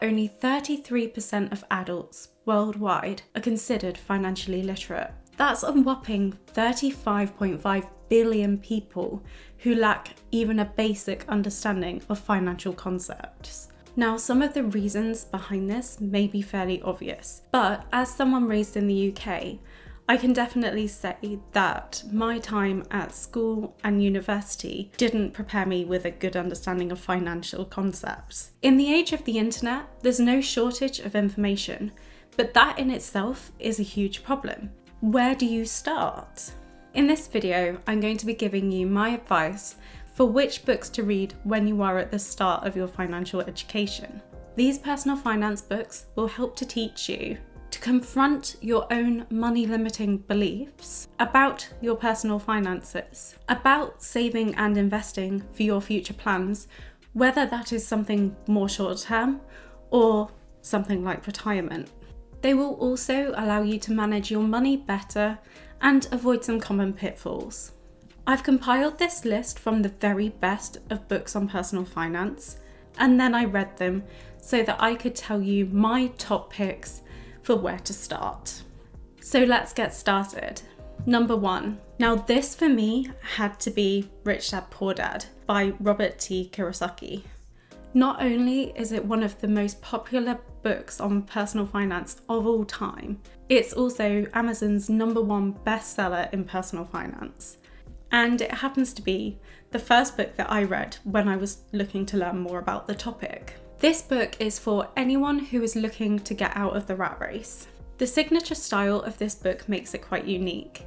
only 33% of adults worldwide are considered financially literate. That's a whopping 35.5 billion people who lack even a basic understanding of financial concepts. Now, some of the reasons behind this may be fairly obvious, but as someone raised in the UK, I can definitely say that my time at school and university didn't prepare me with a good understanding of financial concepts. In the age of the internet, there's no shortage of information, but that in itself is a huge problem. Where do you start? In this video, I'm going to be giving you my advice for which books to read when you are at the start of your financial education. These personal finance books will help to teach you to confront your own money-limiting beliefs about your personal finances, about saving and investing for your future plans, whether that is something more short-term or something like retirement. They will also allow you to manage your money better and avoid some common pitfalls. I've compiled this list from the very best of books on personal finance, and then I read them so that I could tell you my top picks for where to start. So let's get started. Number 1. Now this for me had to be Rich Dad Poor Dad by Robert T. Kiyosaki. Not only is it one of the most popular books on personal finance of all time, it's also Amazon's #1 bestseller in personal finance. And it happens to be the first book that I read when I was looking to learn more about the topic. This book is for anyone who is looking to get out of the rat race. The signature style of this book makes it quite unique.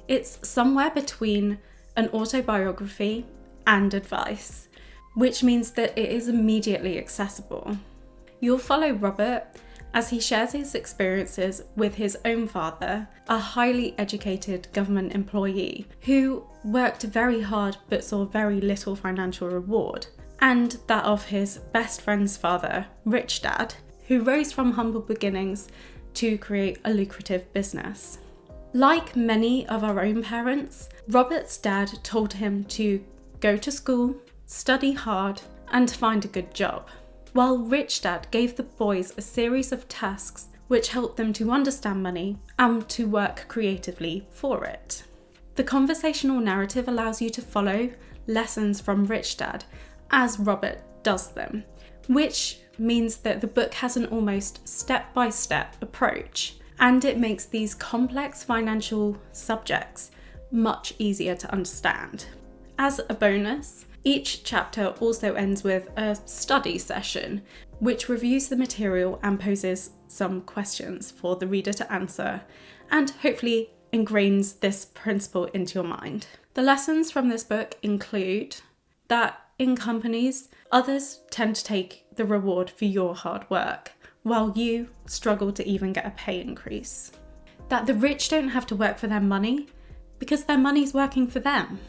It's somewhere between an autobiography and advice, which means that it is immediately accessible. You'll follow Robert as he shares his experiences with his own father, a highly educated government employee who worked very hard but saw very little financial reward, and that of his best friend's father, Rich Dad, who rose from humble beginnings to create a lucrative business. Like many of our own parents, Robert's dad told him to go to school, study hard, and find a good job, while Rich Dad gave the boys a series of tasks which helped them to understand money and to work creatively for it. The conversational narrative allows you to follow lessons from Rich Dad as Robert does them, which means that the book has an almost step-by-step approach, and it makes these complex financial subjects much easier to understand. As a bonus, each chapter also ends with a study session, which reviews the material and poses some questions for the reader to answer, and hopefully ingrains this principle into your mind. The lessons from this book include that in companies, others tend to take the reward for your hard work, while you struggle to even get a pay increase. That the rich don't have to work for their money, because their money's working for them.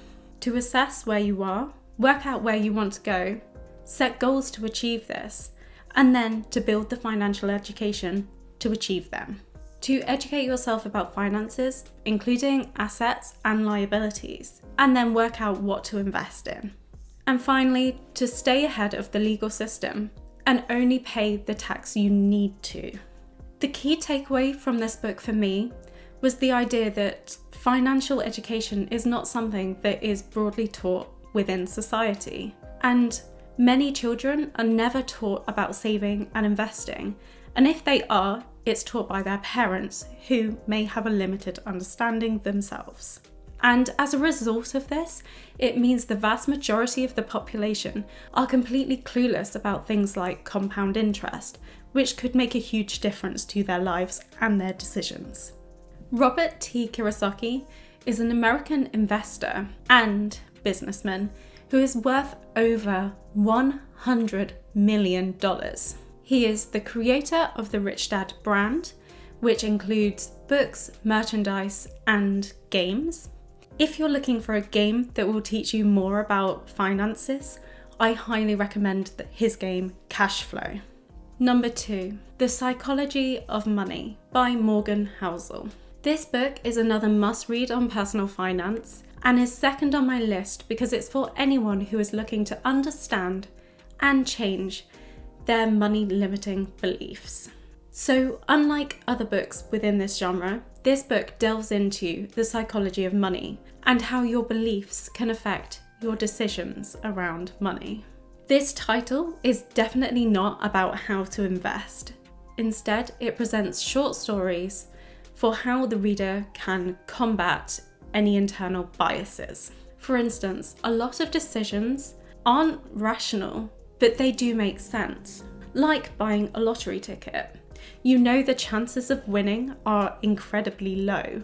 To assess where you are, work out where you want to go, set goals to achieve this, and then to build the financial education to achieve them. To educate yourself about finances, including assets and liabilities, and then work out what to invest in. And finally, to stay ahead of the legal system and only pay the tax you need to. The key takeaway from this book for me was the idea that financial education is not something that is broadly taught within society, and many children are never taught about saving and investing, and if they are, it's taught by their parents who may have a limited understanding themselves. And as a result of this, it means the vast majority of the population are completely clueless about things like compound interest, which could make a huge difference to their lives and their decisions. Robert T. Kiyosaki is an American investor and businessman who is worth over $100 million. He is the creator of the Rich Dad brand, which includes books, merchandise, and games. If you're looking for a game that will teach you more about finances, I highly recommend his game Cash Flow. Number 2, The Psychology of Money by Morgan Housel. This book is another must-read on personal finance and is second on my list because it's for anyone who is looking to understand and change their money limiting beliefs. So, unlike other books within this genre, this book delves into the psychology of money and how your beliefs can affect your decisions around money. This title is definitely not about how to invest. Instead, it presents short stories for how the reader can combat any internal biases. For instance, a lot of decisions aren't rational, but they do make sense. Like buying a lottery ticket. You know the chances of winning are incredibly low,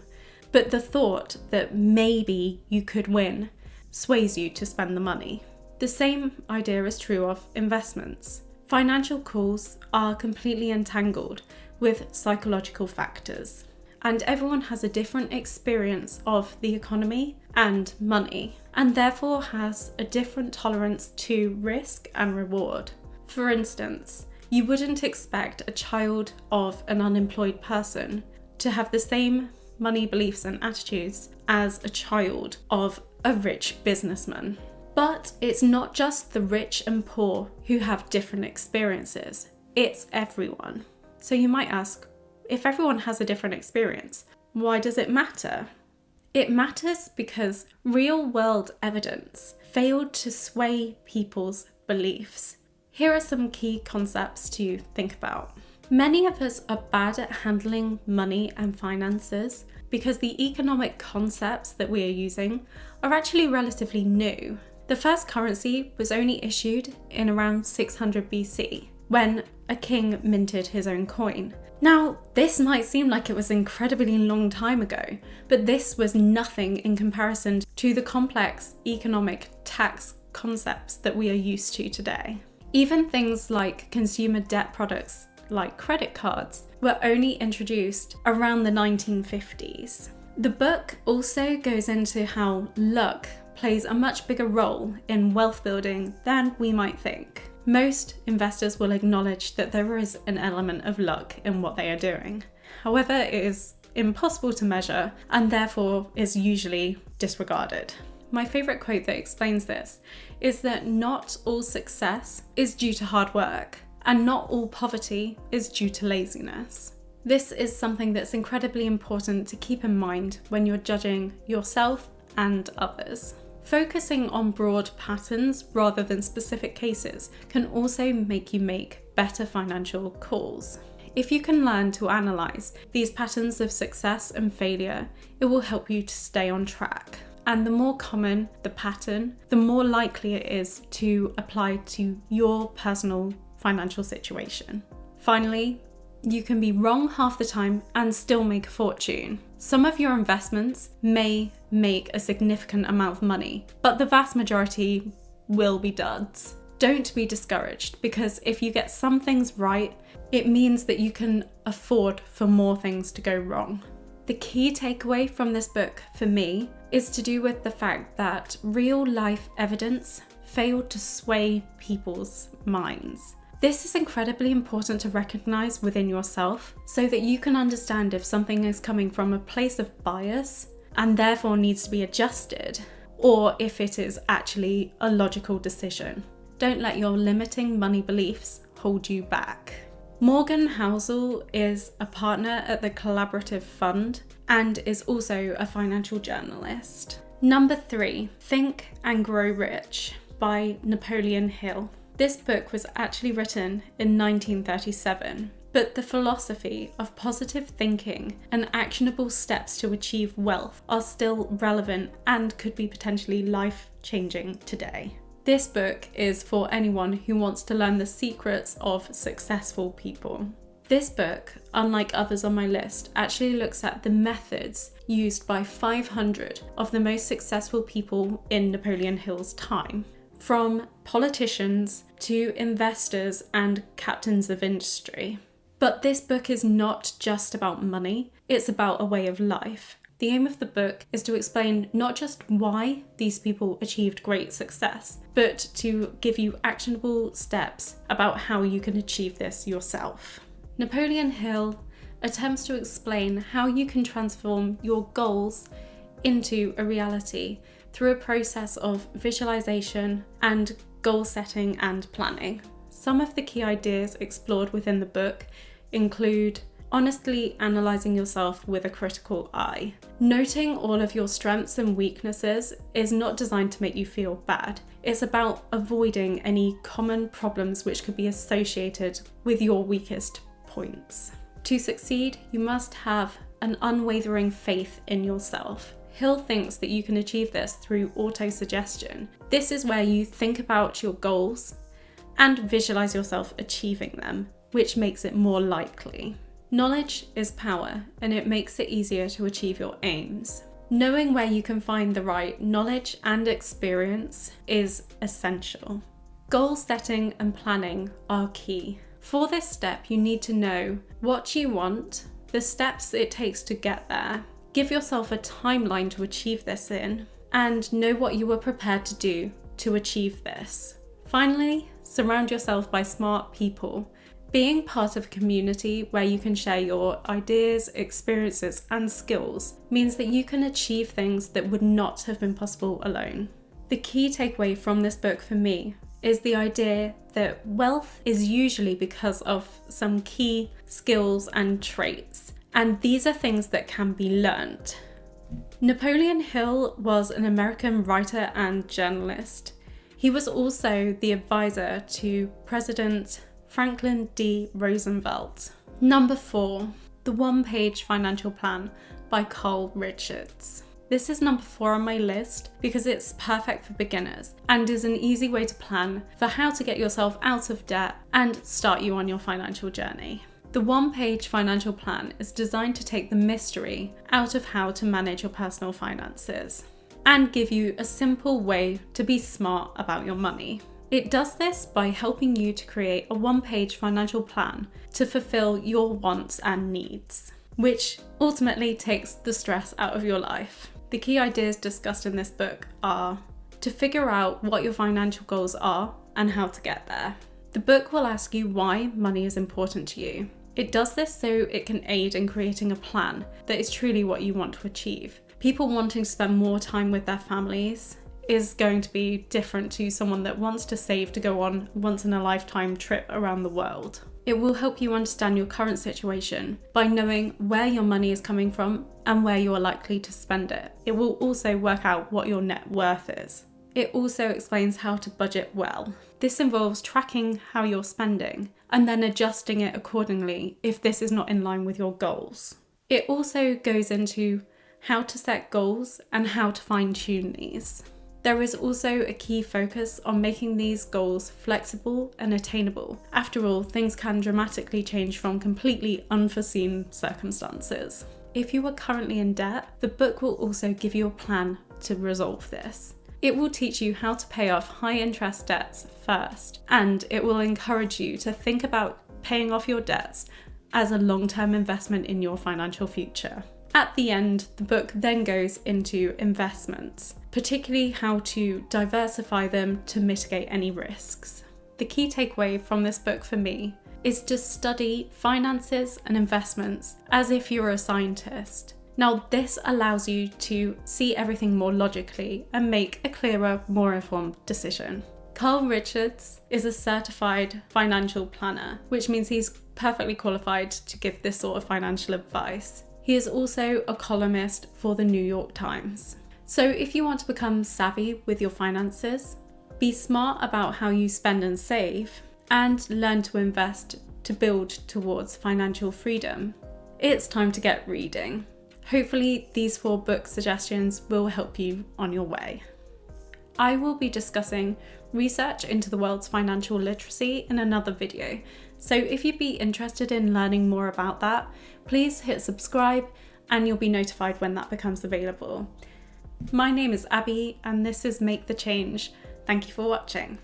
but the thought that maybe you could win sways you to spend the money. The same idea is true of investments. Financial calls are completely entangled with psychological factors, and everyone has a different experience of the economy and money, and therefore has a different tolerance to risk and reward. For instance, you wouldn't expect a child of an unemployed person to have the same money beliefs and attitudes as a child of a rich businessman. But it's not just the rich and poor who have different experiences, it's everyone. So you might ask, if everyone has a different experience, why does it matter? It matters because real-world evidence failed to sway people's beliefs. Here are some key concepts to think about. Many of us are bad at handling money and finances because the economic concepts that we are using are actually relatively new. The first currency was only issued in around 600 BC, when a king minted his own coin. Now, this might seem like it was an incredibly long time ago, but this was nothing in comparison to the complex economic tax concepts that we are used to today. Even things like consumer debt products like credit cards were only introduced around the 1950s. The book also goes into how luck plays a much bigger role in wealth building than we might think. Most investors will acknowledge that there is an element of luck in what they are doing. However, it is impossible to measure and therefore is usually disregarded. My favourite quote that explains this is that not all success is due to hard work, and not all poverty is due to laziness. This is something that's incredibly important to keep in mind when you're judging yourself and others. Focusing on broad patterns rather than specific cases can also make you make better financial calls. If you can learn to analyse these patterns of success and failure, it will help you to stay on track. And the more common the pattern, the more likely it is to apply to your personal financial situation. Finally, you can be wrong half the time and still make a fortune. Some of your investments may make a significant amount of money, but the vast majority will be duds. Don't be discouraged, because if you get some things right, it means that you can afford for more things to go wrong. The key takeaway from this book for me is to do with the fact that real life evidence failed to sway people's minds. This is incredibly important to recognise within yourself so that you can understand if something is coming from a place of bias and therefore needs to be adjusted, or if it is actually a logical decision. Don't let your limiting money beliefs hold you back. Morgan Housel is a partner at the Collaborative Fund and is also a financial journalist. Number 3, Think and Grow Rich by Napoleon Hill. This book was actually written in 1937, but the philosophy of positive thinking and actionable steps to achieve wealth are still relevant and could be potentially life-changing today. This book is for anyone who wants to learn the secrets of successful people. This book, unlike others on my list, actually looks at the methods used by 500 of the most successful people in Napoleon Hill's time, from politicians to investors and captains of industry. But this book is not just about money, it's about a way of life. The aim of the book is to explain not just why these people achieved great success, but to give you actionable steps about how you can achieve this yourself. Napoleon Hill attempts to explain how you can transform your goals into a reality through a process of visualization and goal setting and planning. Some of the key ideas explored within the book include honestly analysing yourself with a critical eye. Noting all of your strengths and weaknesses is not designed to make you feel bad. It's about avoiding any common problems which could be associated with your weakest points. To succeed, you must have an unwavering faith in yourself. Hill thinks that you can achieve this through auto-suggestion. This is where you think about your goals and visualize yourself achieving them, which makes it more likely. Knowledge is power, and it makes it easier to achieve your aims. Knowing where you can find the right knowledge and experience is essential. Goal setting and planning are key. For this step, you need to know what you want, the steps it takes to get there, give yourself a timeline to achieve this in, and know what you are prepared to do to achieve this. Finally, surround yourself by smart people. Being part of a community where you can share your ideas, experiences, and skills means that you can achieve things that would not have been possible alone. The key takeaway from this book for me is the idea that wealth is usually because of some key skills and traits, and these are things that can be learned. Napoleon Hill was an American writer and journalist. He was also the advisor to President Franklin D. Roosevelt. Number 4, The One-Page Financial Plan by Carl Richards. This is number 4 on my list because it's perfect for beginners and is an easy way to plan for how to get yourself out of debt and start you on your financial journey. The One-Page Financial Plan is designed to take the mystery out of how to manage your personal finances and give you a simple way to be smart about your money. It does this by helping you to create a one-page financial plan to fulfill your wants and needs, which ultimately takes the stress out of your life. The key ideas discussed in this book are to figure out what your financial goals are and how to get there. The book will ask you why money is important to you. It does this so it can aid in creating a plan that is truly what you want to achieve. People wanting to spend more time with their families is going to be different to someone that wants to save to go on once in a lifetime trip around the world. It will help you understand your current situation by knowing where your money is coming from and where you are likely to spend it. It will also work out what your net worth is. It also explains how to budget well. This involves tracking how you're spending and then adjusting it accordingly if this is not in line with your goals. It also goes into how to set goals and how to fine-tune these. There is also a key focus on making these goals flexible and attainable. After all, things can dramatically change from completely unforeseen circumstances. If you are currently in debt, the book will also give you a plan to resolve this. It will teach you how to pay off high-interest debts first, and it will encourage you to think about paying off your debts as a long-term investment in your financial future. At the end, the book then goes into investments, particularly how to diversify them to mitigate any risks. The key takeaway from this book for me is to study finances and investments as if you're a scientist. Now, this allows you to see everything more logically and make a clearer, more informed decision. Carl Richards is a certified financial planner, which means he's perfectly qualified to give this sort of financial advice. He is also a columnist for the New York Times. So if you want to become savvy with your finances, be smart about how you spend and save, and learn to invest to build towards financial freedom, it's time to get reading. Hopefully these 4 book suggestions will help you on your way. I will be discussing research into the world's financial literacy in another video, so if you'd be interested in learning more about that, please hit subscribe and you'll be notified when that becomes available. My name is Abby and this is Make the Change. Thank you for watching.